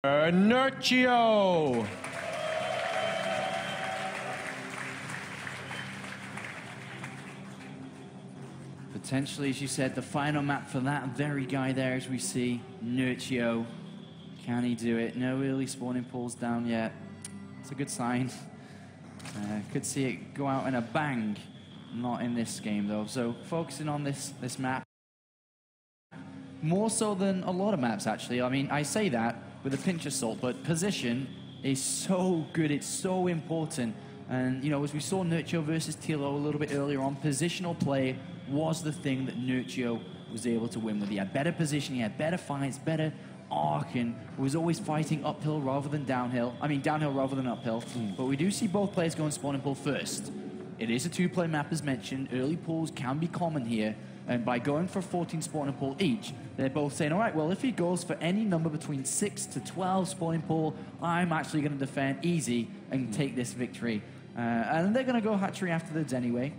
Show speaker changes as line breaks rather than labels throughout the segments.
Nerchio.
Potentially, as you said, the final map for that very guy there, as we see Nerchio. Can he do it? No early spawning pools down yet. It's a good sign. Could see it go out in a bang. Not in this game, though. So, focusing on this map. More so than a lot of maps, actually. I mean, I say that with a pinch of salt, but position is so good. It's so important. And, you know, as we saw Nerchio versus Tilo a little bit earlier on, positional play was the thing that Nerchio was able to win with. He had better position, he had better fights, better arc, and was always fighting uphill rather than downhill. I mean, downhill rather than uphill. But we do see both players go and spawn and pull first. It is a two-play map, as mentioned. Early pulls can be common here. And by going for 14 spawn and pull each, they're both saying, all right, well, if he goes for any number between 6 to 12 spawn and pull, I'm actually going to defend easy and take this victory. And they're going to go hatchery afterwards anyway.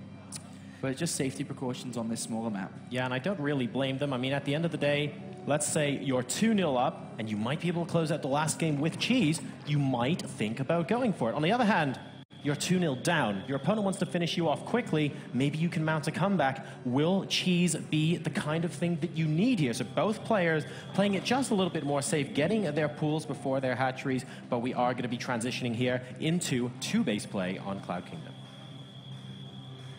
But just safety precautions on this smaller map.
Yeah, and I don't really blame them. I mean, at the end of the day, let's say you're 2-0 up, and you might be able to close out the last game with cheese. You might think about going for it. On the other hand, you're 2-0 down. Your opponent wants to finish you off quickly. Maybe you can mount a comeback. Will cheese be the kind of thing that you need here? So both players playing it just a little bit more safe, getting their pools before their hatcheries, but we are going to be transitioning here into two-base play on Cloud Kingdom.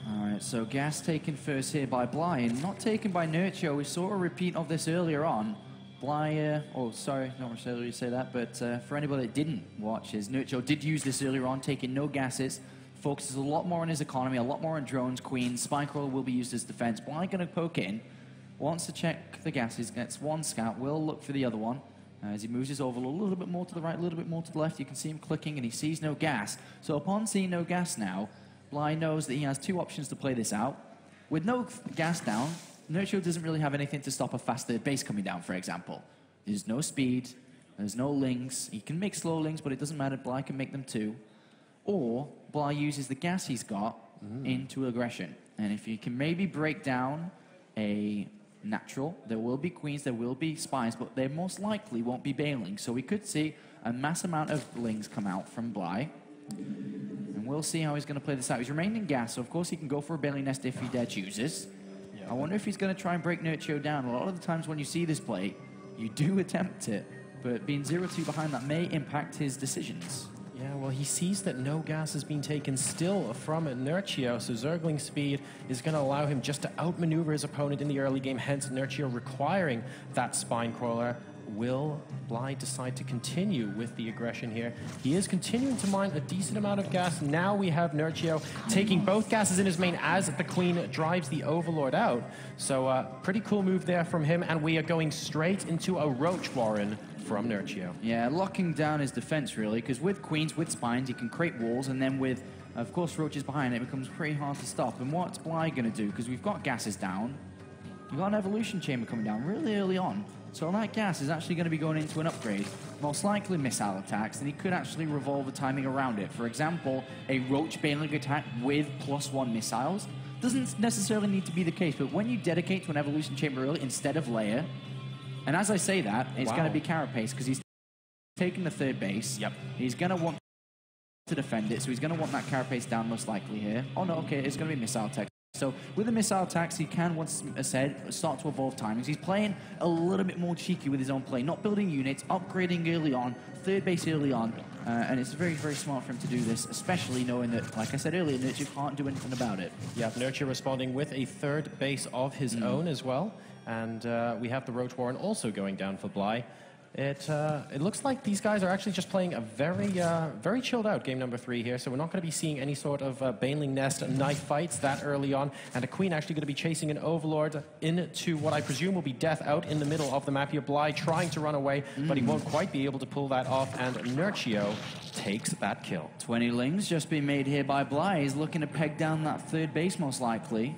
All right, so gas taken first here by Bly, and not taken by Nerchio. We saw a repeat of this earlier on. Bly, oh, sorry, not necessarily to say that, but for anybody that didn't watch, Nerchio did use this earlier on, taking no gases, focuses a lot more on his economy, a lot more on drones, queens. Spinecrawler will be used as defense. Bly going to poke in, wants to check the gases, gets one scout, will look for the other one. As he moves his oval a little bit more to the right, a little bit more to the left, you can see him clicking, and he sees no gas. So upon seeing no gas now, Bly knows that he has two options to play this out. With no gas down, Nerchio doesn't really have anything to stop a faster base coming down, for example. There's no speed, there's no links. He can make slow links, but it doesn't matter. Bly can make them too. Or Bly uses the gas he's got into aggression. And if you can maybe break down a natural, there will be queens, there will be spies, but they most likely won't be bailing. So we could see a mass amount of links come out from Bly. And we'll see how he's going to play this out. He's remained in gas, so of course he can go for a bailing nest if he dare chooses. I wonder if he's going to try and break Nerchio down. A lot of the times when you see this play, you do attempt it, but being 0-2 behind that may impact his decisions.
Yeah, well, he sees that no gas has been taken still from Nerchio, so Zergling speed is going to allow him just to outmaneuver his opponent in the early game, hence Nerchio requiring that spine crawler. Will Bly decide to continue with the aggression here? He is continuing to mine a decent amount of gas. Now we have Nerchio taking both gases in his main as the Queen drives the Overlord out. So pretty cool move there from him, and we are going straight into a Roach Warren from Nerchio.
Yeah, locking down his defense, really, because with Queens, with Spines, he can create walls, and then with, of course, Roaches behind it, becomes pretty hard to stop. And what's Bly going to do? Because we've got gases down. You've got an Evolution Chamber coming down really early on. So that gas is actually going to be going into an upgrade. Most likely missile attacks, and he could actually revolve the timing around it. For example, a Roach bailing attack with +1 missiles. Doesn't necessarily need to be the case, but when you dedicate to an Evolution Chamber early instead of layer, and as I say that, it's going to be Carapace, because he's taking the third base.
Yep.
He's going to want to defend it, so he's going to want that Carapace down most likely here. Oh no, okay, it's going to be missile attack. So with the missile attacks, he can, once I said, start to evolve timings. He's playing a little bit more cheeky with his own play, not building units, upgrading early on, third base early on, and it's very, very smart for him to do this, especially knowing that, like I said earlier, Nerchio can't do anything about it.
Yeah, Nerchio responding with a third base of his own as well, and we have the Roach Warren also going down for Bly. It looks like these guys are actually just playing a very chilled out game number 3 here, so we're not going to be seeing any sort of Baneling Nest knife fights that early on, and a Queen actually going to be chasing an Overlord into what I presume will be death out in the middle of the map here. Bly trying to run away, but he won't quite be able to pull that off, and Nerchio takes that kill.
20 lings just been made here by Bly. He's looking to peg down that third base most likely.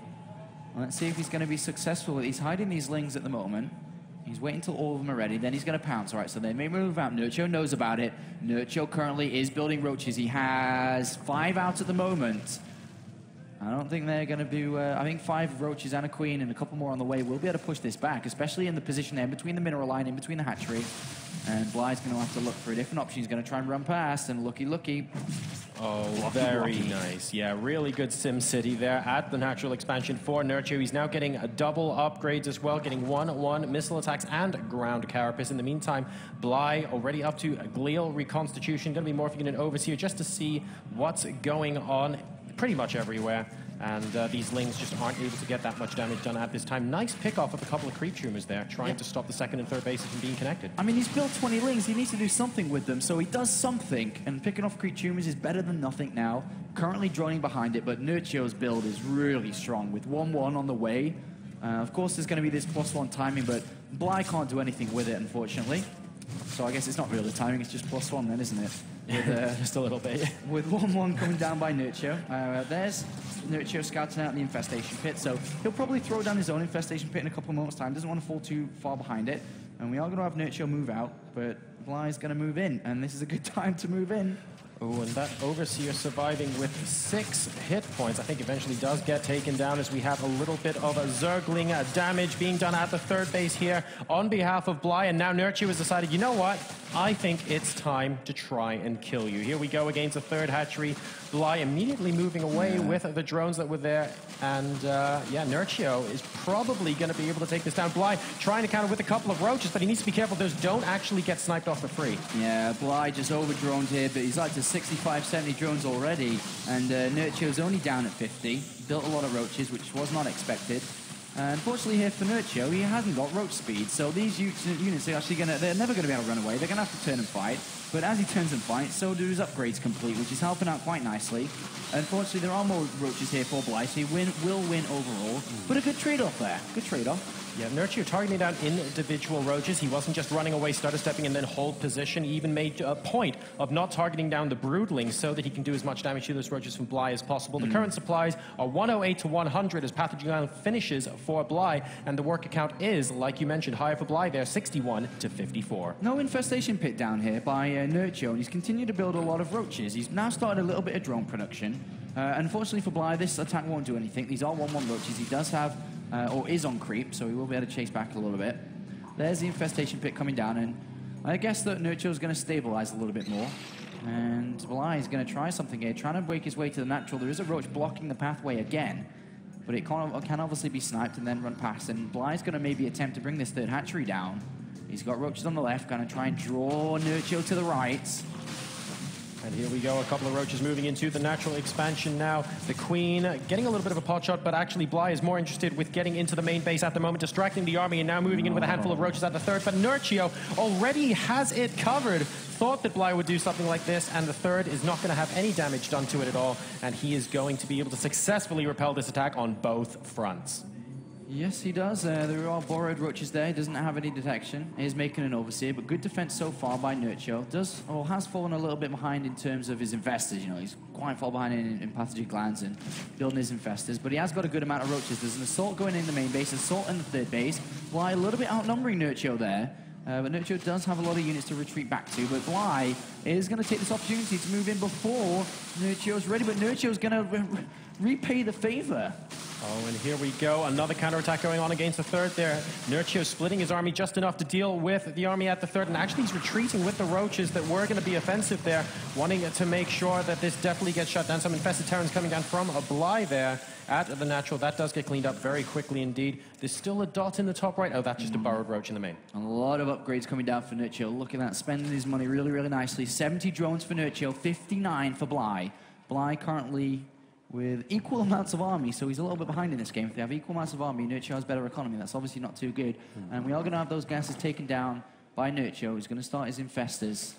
Let's see if he's going to be successful. He's hiding these lings at the moment. He's waiting until all of them are ready, then he's going to pounce. All right, so they may move out. Nerchio knows about it. Nerchio currently is building roaches. He has 5 out at the moment. I don't think they're going to do... I think 5 roaches and a queen and a couple more on the way will be able to push this back, especially in the position there between the mineral line, in between the hatchery. And Bly's going to have to look for a different option. He's going to try and run past, and looky.
Oh, very nice. Yeah, really good Sim City there at the natural expansion for Nerchio. He's now getting a double upgrades as well, getting 1/1 missile attacks and ground carapace. In the meantime, Bly already up to glial reconstitution. Going to be morphing in an overseer just to see what's going on pretty much everywhere. And these Lings just aren't able to get that much damage done at this time. Nice pick-off of a couple of creep tumors there, trying to stop the second and third bases from being connected.
I mean, he's built 20 Lings. He needs to do something with them, so he does something. And picking off creep tumors is better than nothing now. Currently droning behind it, but Nerchio's build is really strong with 1/1 on the way. Of course, there's going to be this +1 timing, but Bly can't do anything with it, unfortunately. So I guess it's not really the timing, it's just +1 then, isn't it? With,
just a little bit.
With 1/1 coming down by Nerchio. There's Nerchio scouting out the infestation pit, so he'll probably throw down his own infestation pit in a couple of moments' time. Doesn't want to fall too far behind it. And we are going to have Nerchio move out, but Bly's going to move in, and this is a good time to move in.
Oh, and that Overseer surviving with 6 hit points, I think eventually does get taken down as we have a little bit of a Zergling damage being done at the third base here on behalf of Bly. And now Nerchio has decided, you know what? I think it's time to try and kill you. Here we go against the third hatchery. Bly immediately moving away with the drones that were there. And yeah, Nerchio is probably going to be able to take this down. Bly trying to counter with a couple of roaches, but he needs to be careful those don't actually get sniped off for free.
Yeah, Bly just over-droned here, but he's like to 65, 70 drones already. And Nerchio's only down at 50. Built a lot of roaches, which was not expected. Unfortunately here for Nerchio, he hasn't got roach speed, so these units are actually they're never going to be able to run away. They're going to have to turn and fight. But as he turns and fights, so do his upgrades complete, which is helping out quite nicely. Unfortunately, there are more roaches here for Bly, so he will win overall. But a good trade-off there. Good trade-off.
Yeah, Nerchio targeting down individual roaches. He wasn't just running away, stutter stepping, and then hold position. He even made a point of not targeting down the broodlings so that he can do as much damage to those roaches from Bly as possible. The current supplies are 108 to 100 as Pathogen Island finishes for Bly, and the work account is, like you mentioned, higher for Bly there, 61 to 54.
No infestation pit down here by Nerchio, and he's continued to build a lot of roaches. He's now started a little bit of drone production. Unfortunately for Bly, this attack won't do anything. These are 1/1 roaches. He does have, or is on creep, so he will be able to chase back a little bit. There's the infestation pit coming down, and I guess that Nerchio's going to stabilize a little bit more. And Bly is going to try something here, trying to break his way to the natural. There is a roach blocking the pathway again, but it can obviously be sniped and then run past. And Bly's going to maybe attempt to bring this third hatchery down. He's got roaches on the left, going to try and draw Nerchio to the right.
And here we go, a couple of roaches moving into the natural expansion now. The Queen getting a little bit of a pot shot, but actually Bly is more interested with getting into the main base at the moment, distracting the army, and now moving in with a handful of roaches at the third. But Nerchio already has it covered. Thought that Bly would do something like this, and the third is not going to have any damage done to it at all, and he is going to be able to successfully repel this attack on both fronts.
Yes, he does. There are borrowed roaches there. He doesn't have any detection. He is making an overseer, but good defense so far by Nerchio. Has fallen a little bit behind in terms of his infestors. You know, he's quite far behind in pathogen glands and building his infestors, but he has got a good amount of roaches. There's an assault going in the main base, assault in the third base. Bly a little bit outnumbering Nerchio there. But Nerchio does have a lot of units to retreat back to, but Bly is going to take this opportunity to move in before Nerchio's ready, but Nerchio's going to repay the favor.
Oh, and here we go. Another counterattack going on against the third there. Nerchio splitting his army just enough to deal with the army at the third, and actually he's retreating with the roaches that were going to be offensive there, wanting to make sure that this definitely gets shut down. Some infested Terrans coming down from a Bly there at the natural. That does get cleaned up very quickly indeed. There's still a dot in the top right. Oh, that's just a burrowed roach in the main.
A lot of upgrades coming down for Nerchio. Look at that, spending his money really, really nicely. 70 drones for Nerchio, 59 for Bly. Bly currently with equal amounts of army, so he's a little bit behind in this game. If they have equal amounts of army, Nerchio has better economy. That's obviously not too good. And we are going to have those gases taken down by Nerchio. He's going to start his infestors.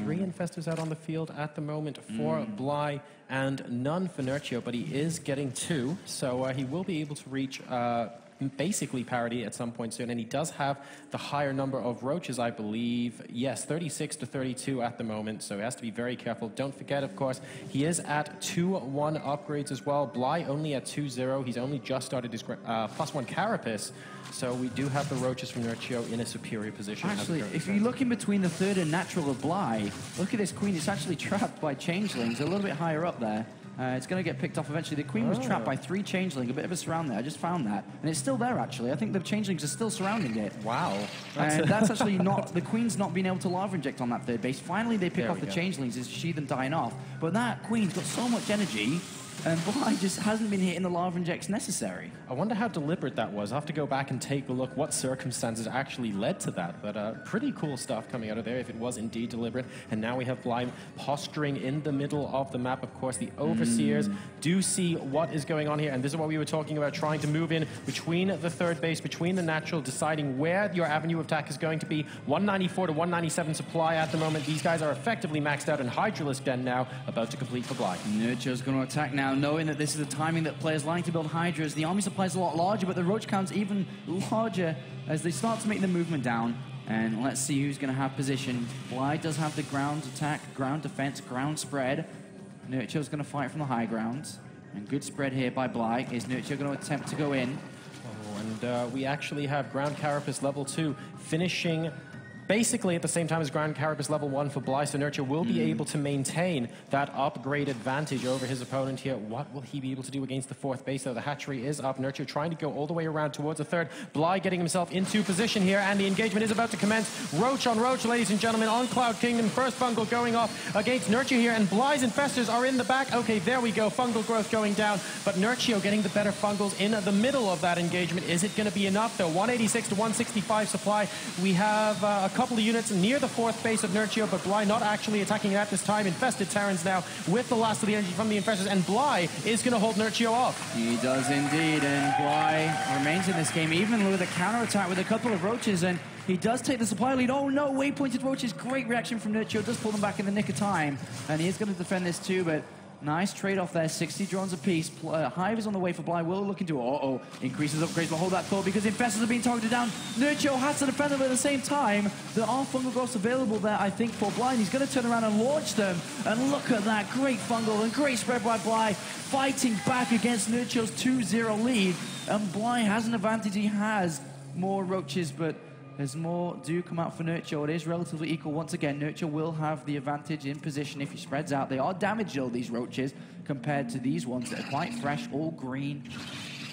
3 infestors out on the field at the moment for Bly, and none for Nerchio, but he is getting 2, so he will be able to reach basically parity at some point soon, and he does have the higher number of roaches, I believe. Yes, 36 to 32 at the moment, so he has to be very careful. Don't forget, of course, he is at 2-1 upgrades as well. Bly only at 2-0. He's only just started his +1 carapace, so we do have the roaches from Nerchio in a superior position.
Actually, if you look in between the third and natural of Bly, look at this Queen. It's actually trapped by changelings a little bit higher up there. It's going to get picked off eventually. The Queen was trapped by 3 Changeling, a bit of a surround there. I just found that. And it's still there, actually. I think the Changelings are still surrounding it.
Wow.
That's actually not... The Queen's not being able to lava inject on that third base. Finally, they pick off the
go.
Changelings as she them dying off. But that Queen's got so much energy, and Bly just hasn't been hitting the lava injects necessary.
I wonder how deliberate that was. I'll have to go back and take a look what circumstances actually led to that. But pretty cool stuff coming out of there if it was indeed deliberate. And now we have Bly posturing in the middle of the map. Of course, the Overseers do see what is going on here. And this is what we were talking about, trying to move in between the third base, between the natural, deciding where your avenue of attack is going to be. 194 to 197 supply at the moment. These guys are effectively maxed out, and Hydralisk Den now about to complete for Bly.
Nerchio's going to attack now, knowing that this is the timing that players like to build Hydras. The army supply is a lot larger, but the roach count's even larger as they start to make the movement down. And let's see who's going to have position. Bly does have the ground attack, ground defense, ground spread. Nerchio's going to fight from the high ground. And good spread here by Bly. Is Nerchio going to attempt to go in?
And we actually have Ground Carapace level 2 finishing basically at the same time as Ground Carapace level 1 for Bly, so Nerchio will be able to maintain that upgrade advantage over his opponent here. What will he be able to do against the fourth base, though? The hatchery is up. Nerchio trying to go all the way around towards the third. Bly getting himself into position here, and the engagement is about to commence. Roach on Roach, ladies and gentlemen, on Cloud Kingdom. First fungal going off against Nerchio here, and Bly's infestors are in the back. Okay, there we go. Fungal growth going down, but Nerchio getting the better fungals in the middle of that engagement. Is it going to be enough, though? 186 to 165 supply. We have a couple of units near the fourth base of Nerchio, but Bly not actually attacking at this time. Infested Terrans now with the last of the energy from the infestors, and Bly is going to hold Nerchio off.
He does indeed, and Bly remains in this game, even with a counterattack with a couple of roaches, and he does take the supply lead. Oh no, waypointed roaches. Great reaction from Nerchio. Does pull them back in the nick of time, and he is going to defend this too, but nice trade-off there, 60 drones apiece. Hive is on the way for Bly. Will look into it. Increases upgrades, but hold that thought because infestors are being targeted down. Nerchio has to defend them at the same time. There are fungal growths available there, I think, for Bly. He's going to turn around and launch them. And look at that, great fungal and great spread by Bly, fighting back against Nerchio's 2-0 lead. And Bly has an advantage. He has more roaches, but as more do come out for Nerchio, it is relatively equal. Once again, Nerchio will have the advantage in position if he spreads out. They are damaged, though, these roaches, compared to these ones that are quite fresh, all green,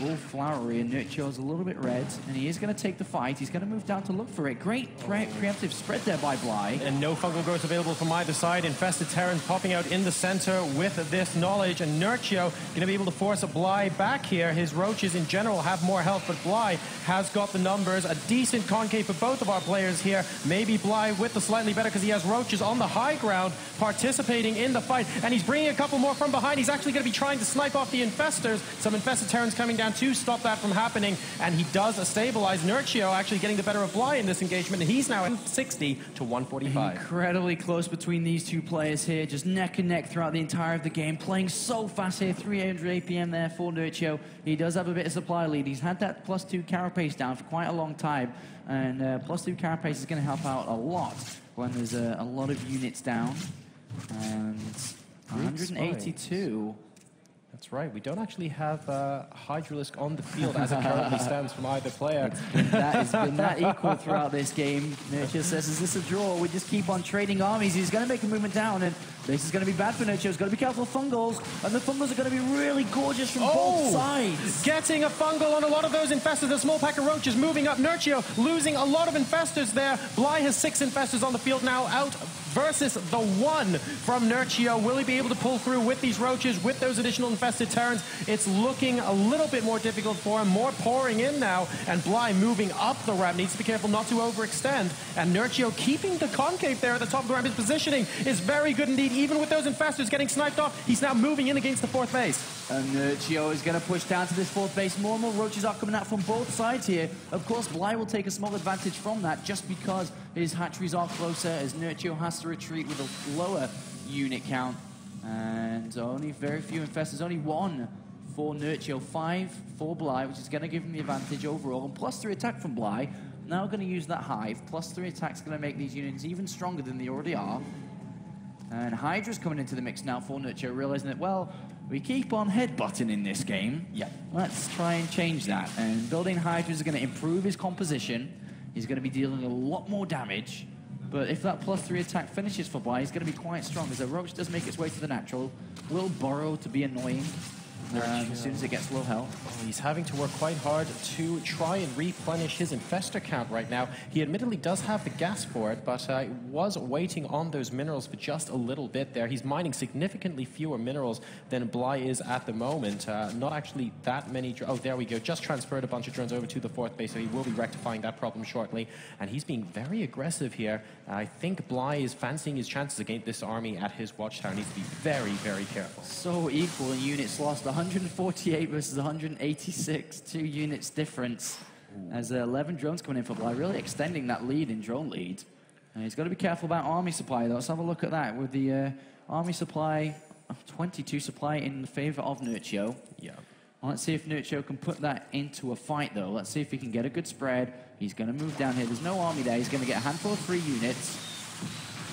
all flowery, and Nerchio's a little bit red, and he is going to take the fight. He's going to move down to look for it. Great preemptive spread there by Bly.
And no fungal growth available from either side. Infested Terrans popping out in the center with this knowledge, and Nerchio going to be able to force a Bly back here. His roaches in general have more health, but Bly has got the numbers. A decent concave for both of our players here. Maybe Bly with the slightly better because he has roaches on the high ground participating in the fight, and he's bringing a couple more from behind. He's actually going to be trying to snipe off the infestors. Some infested Terrans coming down to stop that from happening, and he does stabilize. Nerchio actually getting the better of Bly in this engagement, and he's now at 60 to 145.
Incredibly close between these two players here, just neck and neck throughout the entire of the game, playing so fast here. 300 APM there for Nerchio. He does have a bit of supply lead. He's had that +2 carapace down for quite a long time, and +2 carapace is going to help out a lot when there's a lot of units down. And 182.
That's right. We don't actually have Hydralisk on the field as it currently stands from either player.
It's been that equal throughout this game. Nerchio says, is this a draw? We just keep on trading armies. He's going to make a movement down, and this is going to be bad for Nerchio. He's got to be careful of fungals, and the fungals are going to be really gorgeous from both sides.
Getting a fungal on a lot of those infestors. A small pack of roaches moving up. Nerchio losing a lot of infestors there. Bly has 6 infestors on the field now, out versus the 1 from Nerchio. Will he be able to pull through with these roaches, with those additional infested Terrans? It's looking a little bit more difficult for him. More pouring in now, and Bly moving up the ramp. Needs to be careful not to overextend. And Nerchio keeping the concave there at the top of the ramp. His positioning is very good indeed. Even with those infestors getting sniped off, he's now moving in against the fourth base.
And Nerchio is going to push down to this fourth base. More and more roaches are coming out from both sides here. Of course, Bly will take a small advantage from that just because his hatcheries are closer, as Nerchio has to retreat with a lower unit count. And only very few infestors, only 1 for Nerchio, 5 for Bly, which is going to give him the advantage overall. And +3 attack from Bly. Now going to use that hive. +3 attack is going to make these units even stronger than they already are. And Hydra's coming into the mix now for Nerchio, realizing that, well, we keep on headbutting in this game.
Yeah.
Let's try and change that. And building Hydras is going to improve his composition. He's going to be dealing a lot more damage. But if that +3 attack finishes for Bly, he's going to be quite strong, as a Roach does make its way to the natural. Will burrow to be annoying as soon as it gets low health.
He's having to work quite hard to try and replenish his infestor count right now. He admittedly does have the gas for it, but was waiting on those minerals for just a little bit there. He's mining significantly fewer minerals than Bly is at the moment. Not actually that many. Oh, there we go. Just transferred a bunch of drones over to the 4th base, so he will be rectifying that problem shortly. And he's being very aggressive here. I think Bly is fancying his chances against this army at his watchtower. Needs to be very, very careful.
So equal in units lost. 148 versus 186. 2 units difference. As 11 drones coming in for Bly, really extending that lead in drone lead. And he's got to be careful about army supply, though. Let's have a look at that. With the army supply, 22 supply in favor of Nerchio.
Yeah.
Well, let's see if Nerchio can put that into a fight, though. Let's see if he can get a good spread. He's going to move down here. There's no army there. He's going to get a handful of free units.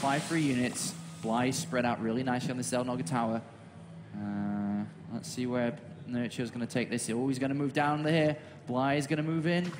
5 free units. Bly spread out really nicely on the Zelnoga tower. Let's see where Nerchio's going to take this. Oh, he's going to move down here. Bly is going to move in.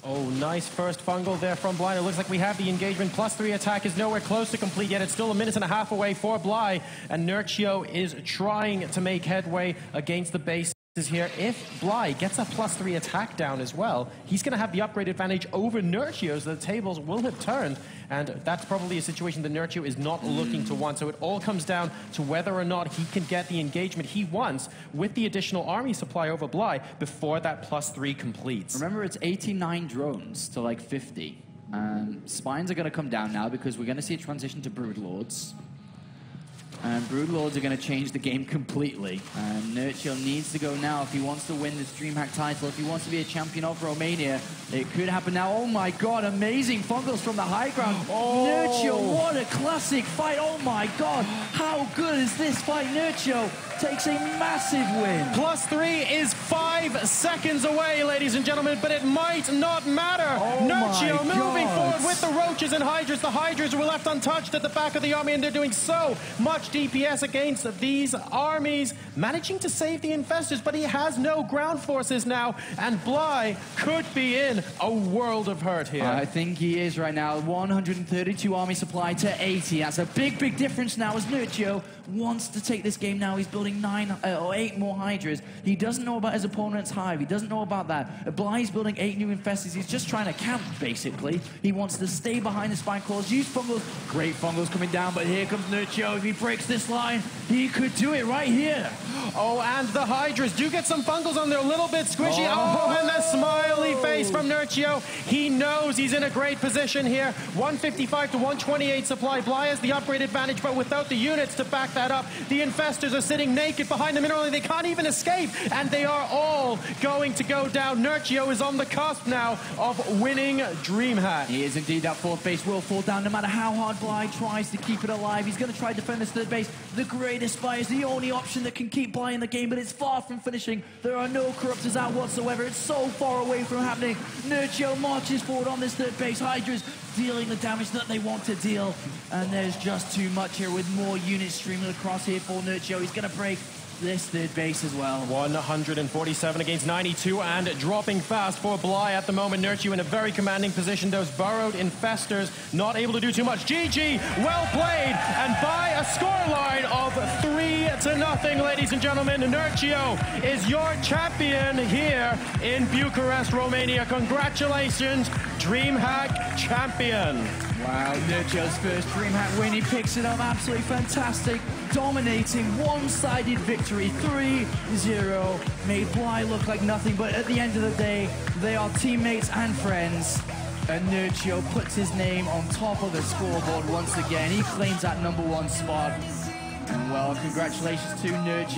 Oh, nice first fungal there from Bly. It looks like we have the engagement. +3 attack is nowhere close to complete yet. It's still a minute and a half away for Bly. And Nerchio is trying to make headway against the base here. If Bly gets a +3 attack down as well, he's going to have the upgrade advantage over Nerchio, so the tables will have turned, and that's probably a situation that Nerchio is not looking to want. So it all comes down to whether or not he can get the engagement he wants with the additional army supply over Bly before that +3 completes.
Remember, it's 89 drones to like 50. Spines are going to come down now because we're going to see a transition to Broodlords. And Broodlords are going to change the game completely. And Nerchio needs to go now if he wants to win this DreamHack title, if he wants to be a champion of Romania. It could happen now. Oh my god, amazing fungals from the high ground. Oh. Nerchio, what a classic fight. Oh my god, how good is this fight? Nerchio takes a massive win.
+3 is 5 seconds away, ladies and gentlemen, but it might not matter.
Oh
Nerchio moving forward with the Roaches and Hydras. The Hydras were left untouched at the back of the army, and they're doing so much DPS against these armies, managing to save the infestors, but he has no ground forces now, and Bly could be in a world of hurt here.
I think he is right now. 132 army supply to 80. That's a big, big difference now as Nerchio wants to take this game now. He's building 9 or 8 more Hydras. He doesn't know about his opponent's hive. He doesn't know about that. Bly's building 8 new infestors. He's just trying to camp, basically. He wants to stay behind the spine crawlers, use fungals. Great fungals coming down, but here comes Nerchio. If he breaks this line, he could do it right here.
Oh, and the Hydras do get some fungals on there, a little bit squishy. Oh, and the smiley face from Nerchio. He knows he's in a great position here. 155 to 128 supply. Bly has the upgrade advantage, but without the units to back that up, the infestors are sitting naked behind the mineral, and they can't even escape, and they are all going to go down. Nerchio is on the cusp now of winning DreamHack.
He is indeed. That 4th base will fall down no matter how hard Bly tries to keep it alive. He's going to try to defend this 3rd base. The greatest spy is the only option that can keep Bly in the game, but it's far from finishing. There are no corruptors out whatsoever. It's so far away from happening. Nerchio marches forward on this 3rd base. Hydras dealing the damage that they want to deal, and there's just too much here with more units streaming across here for Nerchio. He's going to break this 3rd base as well.
147 against 92, and dropping fast for Bly at the moment. Nerchio in a very commanding position. Those burrowed infestors not able to do too much. GG, well played, and by a scoreline of 3-0, ladies and gentlemen, Nerchio is your champion here in Bucharest, Romania. Congratulations, DreamHack champion.
Wow, Nerchio's first DreamHack win. He picks it up absolutely fantastic. Dominating, one-sided victory, 3-0. Made Bly look like nothing, but at the end of the day, they are teammates and friends. And Nerchio puts his name on top of the scoreboard once again. He claims that #1 spot. And well, congratulations to Nerchio.